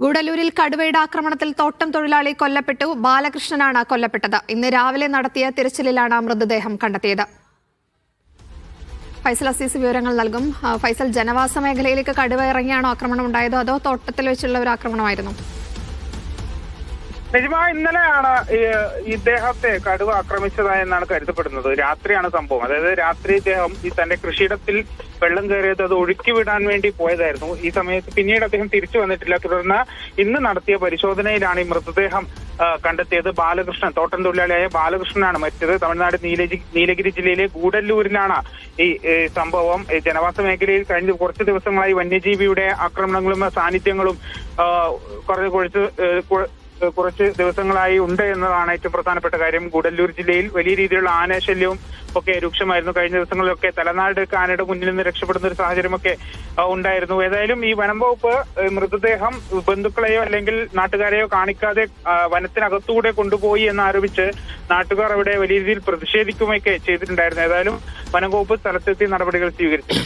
ഗൂഡല്ലൂരിൽ കടുവയുടെ ആക്രമണത്തിൽ തോട്ടം തൊഴിലാളി കൊല്ലപ്പെട്ടു. ബാലകൃഷ്ണനാണ് കൊല്ലപ്പെട്ടത്. ഇന്ന് രാവിലെ നടത്തിയ തിരച്ചിലിലാണ് മൃതദേഹം കണ്ടെത്തിയത്. ഫൈസൽ അസീസ് വിവരങ്ങൾ നൽകും. ഫൈസൽ, ജനവാസ മേഖലയിലേക്ക് കടുവ ഇറങ്ങിയാണോ ആക്രമണം ഉണ്ടായത്, അതോ തോട്ടത്തിൽ വെച്ചുള്ള ഒരു ആക്രമണമായിരുന്നു? നിജമ, ഇന്നലെയാണ് ഇദ്ദേഹത്തെ കടുവ ആക്രമിച്ചതായെന്നാണ് കരുതപ്പെടുന്നത്. രാത്രിയാണ് സംഭവം. അതായത് രാത്രി ഇദ്ദേഹം തന്റെ കൃഷിയിടത്തിൽ വെള്ളം കയറിയത് അത് ഒഴുക്കി വിടാൻ വേണ്ടി പോയതായിരുന്നു. ഈ സമയത്ത് പിന്നീട് അദ്ദേഹം തിരിച്ചു വന്നിട്ടില്ല. തുടർന്ന് ഇന്ന് നടത്തിയ പരിശോധനയിലാണ് ഈ മൃതദേഹം കണ്ടെത്തിയത്. ബാലകൃഷ്ണൻ, തോട്ടം തൊഴിലാളിയായ ബാലകൃഷ്ണനാണ് മരിച്ചത്. തമിഴ്നാട് നീലഗിരി ജില്ലയിലെ ഗൂഡല്ലൂരിലാണ് ഈ സംഭവം. ജനവാസ മേഖലയിൽ കഴിഞ്ഞ കുറച്ച് ദിവസങ്ങളായി വന്യജീവിയുടെ ആക്രമണങ്ങളും സാന്നിധ്യങ്ങളും കുറച്ച് ദിവസങ്ങളായി ഉണ്ട് എന്നതാണ് ഏറ്റവും പ്രധാനപ്പെട്ട കാര്യം. ഗൂഡല്ലൂർ ജില്ലയിൽ വലിയ രീതിയിലുള്ള ആനശല്യവും ഒക്കെ രൂക്ഷമായിരുന്നു. കഴിഞ്ഞ ദിവസങ്ങളിലൊക്കെ തലനാട് ആനയുടെ മുന്നിൽ നിന്ന് രക്ഷപ്പെടുന്ന ഒരു സാഹചര്യമൊക്കെ ഉണ്ടായിരുന്നു. ഏതായാലും ഈ വനം വകുപ്പ് മൃതദേഹം ബന്ധുക്കളെയോ അല്ലെങ്കിൽ നാട്ടുകാരെയോ കാണിക്കാതെ വനത്തിനകത്തൂടെ കൊണ്ടുപോയി എന്നാരോപിച്ച് നാട്ടുകാർ അവിടെ വലിയ രീതിയിൽ പ്രതിഷേധിക്കുകയൊക്കെ ചെയ്തിട്ടുണ്ടായിരുന്നു. ഏതായാലും വനം വകുപ്പ് സ്ഥലത്തെത്തി നടപടികൾ സ്വീകരിച്ചു.